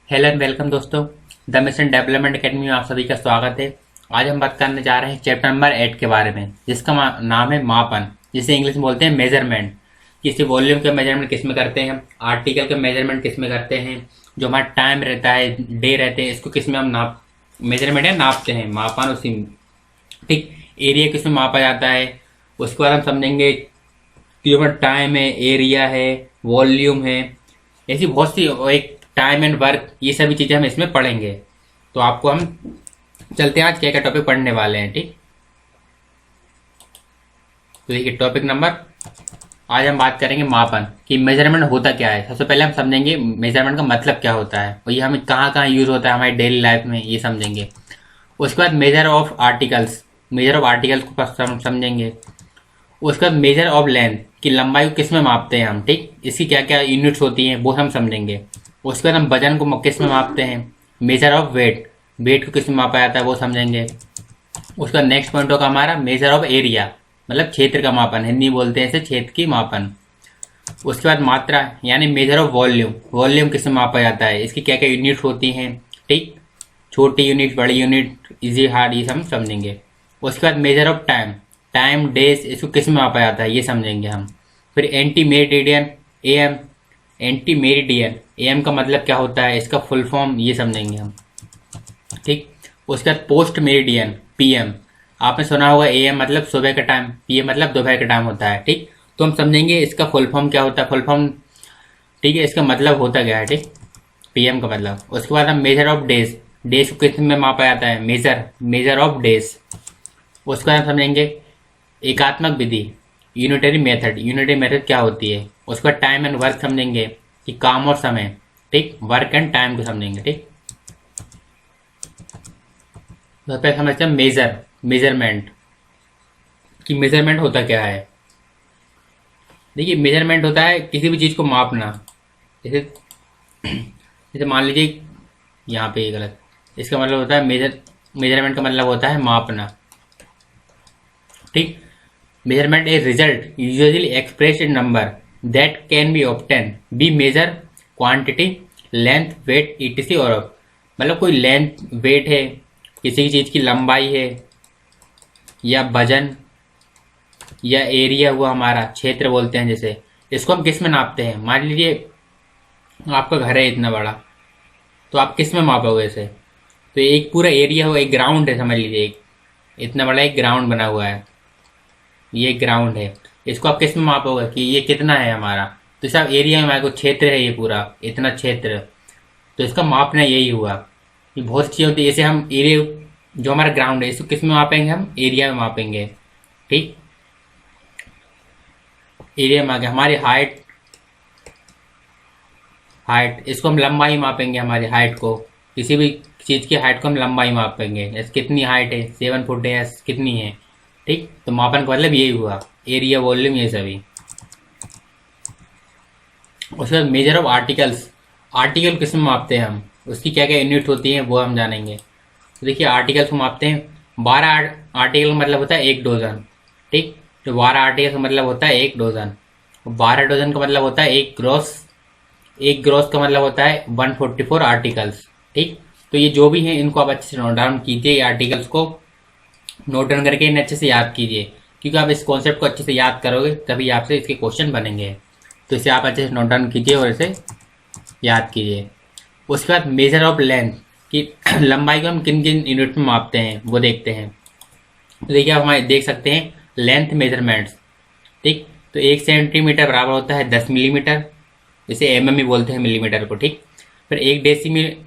Hello and welcome दोस्तों। The mission development academy में आप सभी का स्वागत है। आज हम बात करने जा रहे हैं चैप्टर नंबर 8 के बारे में, जिसका नाम है मापन, जिसे इंग्लिश में बोलते हैं मेजरमेंट। किसी वॉल्यूम के मेजरमेंट किस में करते हैं, आर्टिकल के मेजरमेंट किस में करते हैं, जो हमारा टाइम रहता है, डे रहते हैं, इसको किस में हम नाप मेजरमेंट है नापते हैं, मापन उसी में। ठीक, एरिया किस में मापा जाता है, उसके बाद हम समझेंगे कि हमारा टाइम है, एरिया है, वॉल्यूम है, ऐसी बहुत सी एक टाइम एंड वर्क, ये सभी चीजें हम इसमें पढ़ेंगे। तो आपको हम चलते हैं आज क्या क्या टॉपिक पढ़ने वाले हैं। ठीक, तो देखिए टॉपिक नंबर, आज हम बात करेंगे मापन कि मेजरमेंट होता क्या है। सबसे पहले हम समझेंगे मेजरमेंट का मतलब क्या होता है और ये हमें कहाँ कहाँ यूज होता है हमारी डेली लाइफ में, ये समझेंगे। उसके बाद measure of articles, measure of articles को समझेंगे। उसके बाद मेजर ऑफ लेंथ की लंबाई को किस में मापते हैं हम। ठीक, इसकी क्या क्या यूनिट्स होती हैं वो हम समझेंगे। उसके बाद हम वजन को किस में मापते हैं, मेजर ऑफ वेट, वेट को किस में मापा जाता है वो समझेंगे। उसका नेक्स्ट पॉइंट होगा हमारा मेजर ऑफ एरिया, मतलब क्षेत्र का मापन, हिंदी बोलते हैं इसे क्षेत्र की मापन। उसके बाद मात्रा यानी मेजर ऑफ वॉल्यूम, वॉल्यूम किस में मापा जाता है, इसकी क्या क्या यूनिट होती हैं। ठीक, छोटी यूनिट, बड़ी यूनिट, इजी हार्ड, ये हम समझेंगे। उसके बाद measure of time, time days, इसको किस में मापा जाता है ये समझेंगे हम। फिर ante meridiem M, ante meridiem M का मतलब क्या होता है, इसका फुल फॉर्म ये समझेंगे हम। ठीक, उसके बाद पोस्ट मेरिडियन पीएम, आपने सुना होगा एएम मतलब सुबह का टाइम, पीएम मतलब दोपहर का टाइम होता है। ठीक, तो हम समझेंगे इसका फुल फॉर्म क्या होता है, फुल फॉर्म, ठीक है, इसका मतलब होता क्या है। ठीक, पीएम का मतलब। उसके बाद हम मेजर ऑफ डेज, डेज को किस में मापा जाता है, मेजर ऑफ डेज। उसके बाद हम समझेंगे एकात्मक विधि, यूनिटरी मेथड, यूनिटरी मेथड क्या होती है। उसके बाद टाइम एंड वर्क समझेंगे कि काम और समय। ठीक, वर्क एंड टाइम को समझेंगे। ठीक, तो पहले समझते हैं मेजरमेंट कि मेजरमेंट होता क्या है। देखिए मेजरमेंट होता है किसी भी चीज को मापना। जैसे जैसे मान लीजिए यहाँ पे ये गलत, इसका मतलब होता है मेजरमेंट का मतलब होता है मापना। ठीक, measurement a result usually expressed in number that can be obtained be measure quantity length weight etc और मतलब कोई लेंथ वेट है, किसी की चीज की लंबाई है, या वजन, या एरिया हुआ हमारा क्षेत्र बोलते हैं जैसे, इसको हम किस में नापते हैं। मान लीजिए आपका घर है इतना बड़ा, तो आप किस में मापोगे इसे। तो एक पूरा एरिया हो, एक ग्राउंड है, समझ लीजिए एक इतना बड़ा एक ग्राउंड बना हुआ है, ये ग्राउंड है, इसको आप किस में मापोगे कि ये कितना है हमारा। तो इस एरिया में हमारे को क्षेत्र है, ये पूरा इतना क्षेत्र, तो इसका मापना यही हुआ। ये बहुत अच्छी होती है। जैसे हम एरिया, जो हमारा ग्राउंड है, इसको किस में मापेंगे, हम एरिया में मापेंगे। ठीक, एरिया में आ गया हमारी हाइट, हाइट इसको हम लंबाई मापेंगे, हमारी हाइट को, किसी भी चीज की हाइट को हम लंबाई मापेंगे, जैसे कितनी हाइट है, 7 फुट है या कितनी है। ठीक, तो मापन का मतलब यही हुआ, एरिया वॉल्यूम ये सभी। उसके बाद मेजर ऑफ आर्टिकल्स, आर्टिकल किस में मापते हैं हम, उसकी क्या क्या यूनिट होती हैं वो हम जानेंगे। तो देखिए आर्टिकल्स को मापते हैं 12 आर्टिकल का मतलब होता है 1 डोजन। ठीक, तो 12 आर्टिकल का मतलब होता है 1 डोजन। 12 डोजन का मतलब होता है एक ग्रॉस का मतलब होता है 144 आर्टिकल्स। ठीक, तो ये जो भी है इनको आप अच्छे से नोट डाउन कीजिए, ये आर्टिकल्स को नोट डाउन करके इन्हें अच्छे से याद कीजिए, क्योंकि आप इस कॉन्सेप्ट को अच्छे से याद करोगे तभी आपसे इसके क्वेश्चन बनेंगे। तो इसे आप अच्छे से नोट डाउन कीजिए और इसे याद कीजिए। उसके बाद मेजर ऑफ लेंथ की लंबाई को हम किन किन यूनिट में मापते हैं वो देखते हैं। तो देखिए आप हमारे देख सकते हैं लेंथ मेजरमेंट्स। ठीक, तो 1 सेंटीमीटर बराबर होता है 10 मिलीमीटर, इसे एमएम ही बोलते हैं मिलीमीटर को। ठीक, फिर 1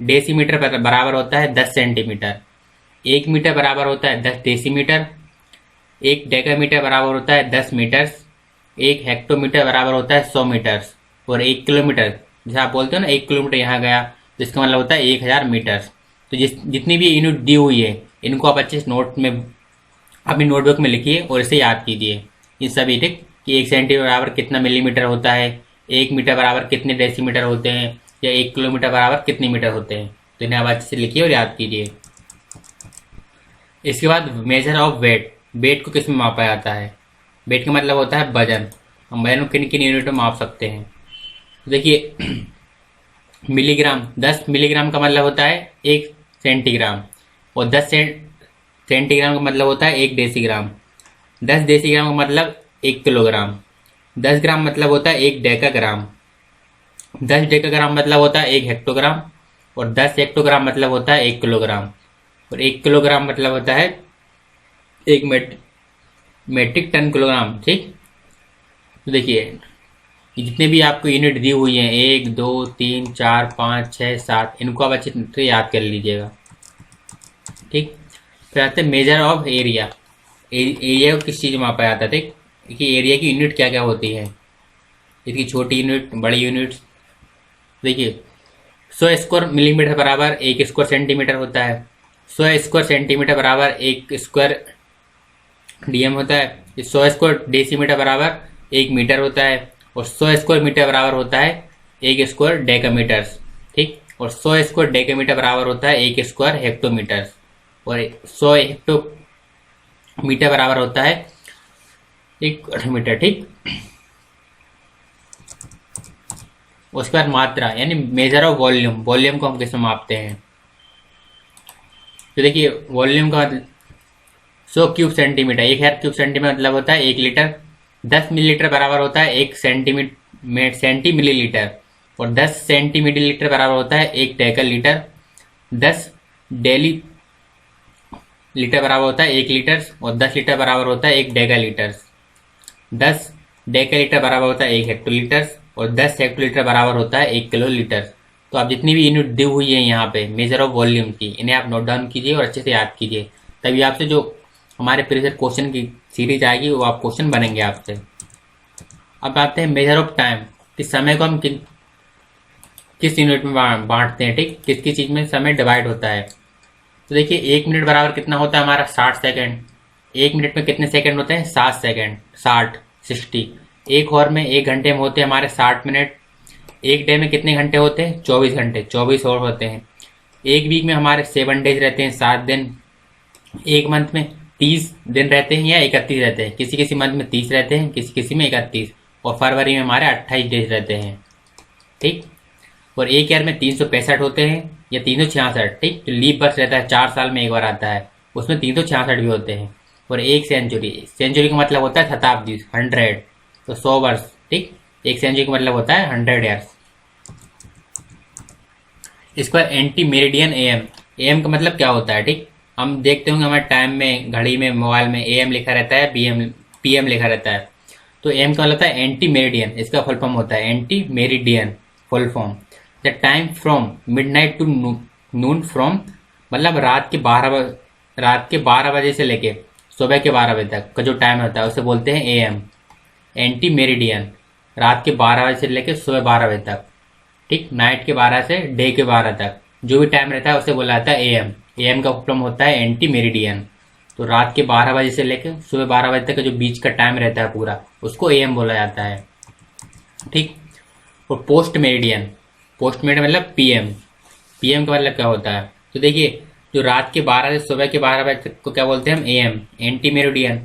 डेसीमीटर बराबर होता है 10 सेंटीमीटर, 1 मीटर बराबर होता है 10 डेसीमीटर, 1 डेकामीटर बराबर होता है 10 मीटर्स, 1 हेक्टोमीटर बराबर होता है 100 मीटर्स, और 1 किलोमीटर, जैसे आप बोलते हो ना 1 किलोमीटर यहाँ गया, तो इसका मतलब होता है 1000 मीटर्स। तो जितनी भी यूनिट दी हुई है इनको आप अच्छे से नोट में अपनी नोटबुक में लिखिए और इसे याद कीजिए ये सभी। ठीक, कि 1 सेंटीमीटर बराबर कितना मिलीमीटर होता है, 1 मीटर बराबर कितने डेसीमीटर होते हैं, या 1 किलोमीटर बराबर कितने मीटर होते हैं। तो इन्हें आप अच्छे से लिखिए और याद कीजिए। इसके बाद मेजर ऑफ वेट, वेट को किस में मापा जाता है। वेट का मतलब होता है वजन, हम वजन को किन किन यूनिट में माप सकते हैं। देखिए मिलीग्राम, 10 मिलीग्राम का मतलब होता है 1 सेंटीग्राम, और 10 सेंटीग्राम का मतलब होता है 1 डेसीग्राम। 10 डेसीग्राम का मतलब 1 किलोग्राम। 10 ग्राम मतलब होता है 1 डेकाग्राम। 10 डेकाग्राम मतलब होता है 1 हेक्टोग्राम, और 10 हेक्टोग्राम मतलब होता है 1 किलोग्राम, और 1 किलोग्राम मतलब होता है 1 मेट्रिक टन किलोग्राम। ठीक, तो देखिए ये जितने भी आपको यूनिट दी हुई हैं, 1 2 3 4 5 6 7, इनको आप अच्छी तरह से याद कर लीजिएगा। ठीक, फिर आते हैं मेजर ऑफ एरिया। एरिया को किस चीज़ में मापा जाता है? ठीक, देखिए एरिया की यूनिट क्या क्या होती है, इसकी छोटी यूनिट, बड़ी यूनिट। देखिए 100 स्क्वायर मिलीमीटर बराबर 1 स्क्वायर सेंटीमीटर होता है। 100 स्क्वायर सेंटीमीटर बराबर 1 स्क्वायर डीएम होता है। 100 स्क्वायर डेसीमीटर बराबर 1 मीटर होता है, और 100 स्क्वायर मीटर बराबर होता है 1 स्क्वायर डेकामीटर। ठीक, और 100 स्क्वायर डेकामीटर बराबर होता है 1 स्क्वायर हेक्टोमीटर, और 100 हेक्टोमीटर बराबर होता है 1 मीटर। ठीक, उसके बाद मात्रा यानी मेजर ऑफ वॉल्यूम। वॉल्यूम को हम किस में मापते हैं? तो देखिए वॉल्यूम का मतलब 100 क्यूब सेंटीमीटर, 1,000 क्यूब सेंटीमीटर मतलब होता है 1 लीटर। 10 मिलीलीटर बराबर होता है 1 सेंटी मिलीलीटर, और 10 सेंटीमिलीलीटर बराबर होता है 1 डेका लीटर। 10 डेली लीटर बराबर होता है 1 लीटर, और 10 लीटर बराबर होता है 1 डेका लीटर। 10 डेका लीटर बराबर होता है 1 हेक्टोलीटर, और 10 हेक्टोलीटर बराबर होता है 1 किलोलीटर। तो आप जितनी भी यूनिट दी हुई है यहाँ पे मेजर ऑफ वॉल्यूम की, इन्हें आप नोट डाउन कीजिए और अच्छे से याद कीजिए, तभी आपसे जो हमारे प्रीवियस क्वेश्चन की सीरीज आएगी वो आप क्वेश्चन बनेंगे आपसे। अब आते हैं मेजर ऑफ टाइम, कि समय को हम किस यूनिट में बांटते हैं। ठीक, किस किस चीज़ में समय डिवाइड होता है। तो देखिए 1 मिनट बराबर कितना होता है हमारा? 60 सेकेंड। 1 मिनट में कितने सेकेंड होते हैं? 7 सेकेंड। 60। एक आवर में 1 घंटे में होते हैं हमारे 60 मिनट। एक डे में कितने घंटे होते हैं? 24 घंटे, 24 आवर होते हैं। एक वीक में हमारे 7 डेज रहते हैं, 7 दिन। एक मंथ में 30 दिन रहते हैं या 31 रहते हैं, किसी किसी मंथ में 30 रहते हैं, किसी किसी में 31, और फरवरी में हमारे 28 डेज रहते हैं। ठीक, और एक ईयर में 365 होते हैं या 366। ठीक, तो लीप वर्ष रहता है, 4 साल में एक बार आता है, उसमें 366 भी होते हैं। और एक सेंचुरी, सेंचुरी का मतलब होता है शताब्दी, 100, तो 100 वर्ष। ठीक, एक सेंचुरी का मतलब होता है 100 ईयर्स। इसके बाद एंटी मेरिडियन एएम। एएम का मतलब क्या होता है? ठीक, हम देखते होंगे हमारे टाइम में, घड़ी में, मोबाइल में एएम लिखा रहता है, पीएम लिखा रहता है। तो एएम का मतलब होता है एंटी मेरिडियन, इसका फुल फॉर्म होता है ante meridiem. Full form the time from midnight to noon, from मतलब रात के 12 बजे से लेके सुबह के 12 बजे तक का जो टाइम होता है उसे बोलते हैं एएम। एंटी मेरिडियन रात के 12 बजे से लेके सुबह 12 बजे तक। ठीक, नाइट के 12 से डे के 12 तक जो भी टाइम रहता है उसे बोला जाता है एएम। एएम का फुल होता है एंटी मेरिडियन। तो रात के 12 बजे से लेकर सुबह 12 बजे तक का जो बीच का टाइम रहता है पूरा, उसको एएम बोला जाता है। ठीक, और पोस्ट मेरिडियन, पोस्ट मेरिडियन मतलब पीएम। पीएम का मतलब क्या होता है? तो देखिए जो रात के 12 से सुबह के 12 बजे तक को क्या बोलते हैं हम? Am, anti meridian.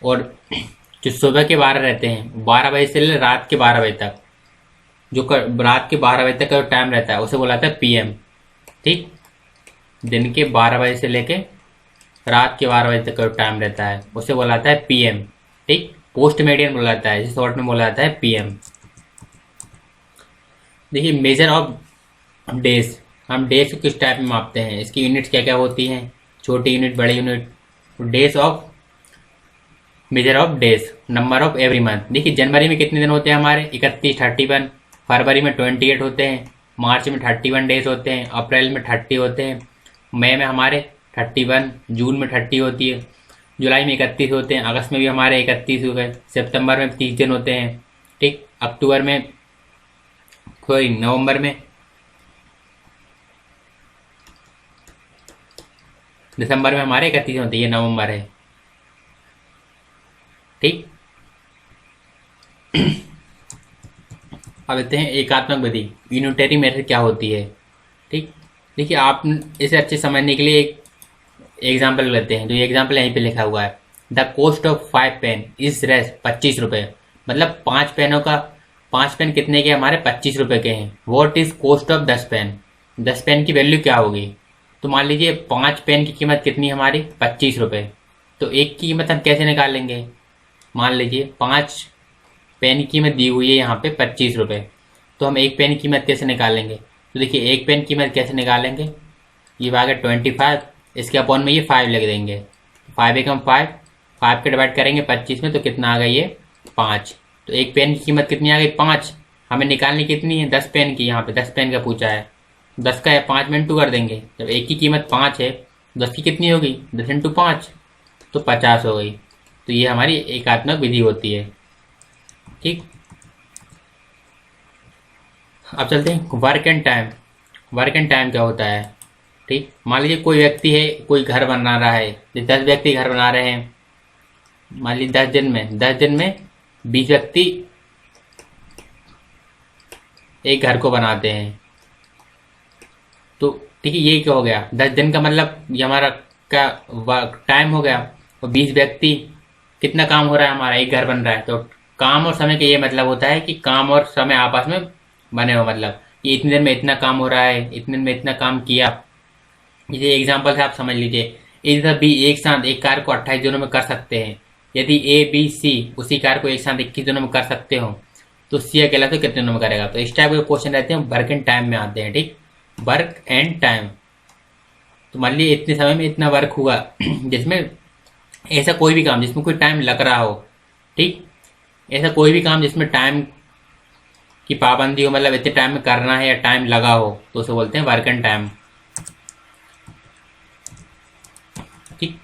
और जो सुबह के 12 रहते हैं, 12 बजे से ले रात के 12 बजे तक, जो रात के 12 बजे तक का जो टाइम रहता है उसे बोला जाता है पीएम। ठीक, दिन के 12 बजे से लेके रात के 12 बजे तक का जो टाइम रहता है उसे बोला जाता है पीएम। ठीक, पोस्ट मेरिडियन बोला जाता है, जिसे शॉर्ट में बोला जाता है पीएम। देखिए मेजर ऑफ डेज, हम डेज को किस टाइप में मापते हैं, इसकी यूनिट्स क्या क्या होती हैं? छोटी यूनिट, बड़ी unit. Days of, measure of days, number of every month. देखिए जनवरी में कितने दिन होते हैं हमारे? 31, 31। फरवरी में 28 होते हैं। मार्च में 31 डेज होते हैं। अप्रैल में 30 होते हैं। मई में हमारे 31। जून में 30 होती है। जुलाई में 31 होते हैं। अगस्त में भी हमारे 31 हो गए। सितंबर में 30 दिन होते हैं। ठीक, अक्टूबर में, कोई नवंबर में, दिसंबर में हमारे 31 होते हैं। ये नवंबर है। ठीक, अब देखते हैं एकात्मक विधि, यूनिटरी मेथड क्या होती है। ठीक, देखिए आप इसे अच्छे समझने के लिए एक एग्जाम्पल लेते हैं। जो एग्जाम्पल यहीं पे लिखा हुआ है, the cost of 5 pen is Rs 25 रुपये। मतलब 5 पेनों का 5 पेन कितने के हमारे 25 रुपए के हैं। What is cost of 10 pen, 10 pen की वैल्यू क्या होगी। तो मान लीजिए 5 पेन की कीमत कितनी है हमारी 25 रुपए। तो एक की कीमत हम कैसे निकालेंगे, मान लीजिए 5 पेन की कीमत दी हुई है यहाँ पे 25 रुपए, तो हम एक पेन की कीमत कैसे निकालेंगे। तो देखिए एक पेन की कीमत कैसे निकालेंगे, ये आ गया 25, इसके अपॉन में ये 5 लिख देंगे। 5 एकम 5, 5 के डिवाइड करेंगे 25 में तो कितना आ गया ये 5। तो एक पेन की कीमत कितनी आ गई 5। हमें निकालनी कितनी है 10 पेन की, यहाँ पे 10 पेन का पूछा है। 10 का 5 में इंटू कर देंगे, जब एक की कीमत 5 है 10 की कितनी होगी 10 इंटू 5 तो 50 हो गई। तो ये हमारी एकात्मक विधि होती है। ठीक, अब चलते हैं work and time. Work and time क्या होता है। ठीक, मान लीजिए कोई व्यक्ति है, कोई घर बना रहा है, 10 व्यक्ति घर बना रहे हैं। मान लीजिए 10 दिन में 20 व्यक्ति एक घर को बनाते हैं। तो ठीक है, ये क्या हो गया 10 दिन का मतलब ये हमारा क्या टाइम हो गया। और 20 व्यक्ति कितना काम हो रहा है हमारा, एक घर बन रहा है। तो काम और समय का ये मतलब होता है कि काम और समय आपस में बने हो, मतलब ये इतने दिन में इतना काम हो रहा है, इतने दिन में इतना काम किया। ये एग्जाम्पल से आप समझ लीजिए, ए बी एक साथ एक कार्य को 28 दिनों में कर सकते हैं। यदि ए बी सी उसी कार्य को एक साथ 21 दिनों में कर सकते हो तो सी अकेला तो कितने दिनों में करेगा। तो इस टाइप के क्वेश्चन रहते हैं, वर्क एंड टाइम में आते हैं। ठीक, वर्क एंड टाइम, तो मान लीजिए इतने समय में इतना वर्क हुआ, जिसमें ऐसा कोई भी काम जिसमें कोई टाइम लग रहा हो। ठीक, ऐसा कोई भी काम जिसमें टाइम की पाबंदी हो, मतलब इतने टाइम में करना है या टाइम लगा हो, तो उसे बोलते हैं वर्क एंड टाइम। ठीक,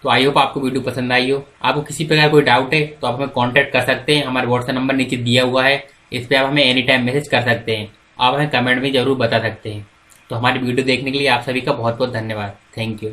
तो आई होप आपको वीडियो पसंद आई हो। आपको किसी प्रकार कोई डाउट है तो आप हमें कांटेक्ट कर सकते हैं, हमारा व्हाट्सएप नंबर नीचे दिया हुआ है, इस पर आप हमें एनी टाइम मैसेज कर सकते हैं। आप हमें कमेंट में जरूर बता सकते हैं। तो हमारी वीडियो देखने के लिए आप सभी का बहुत बहुत धन्यवाद। Thank you.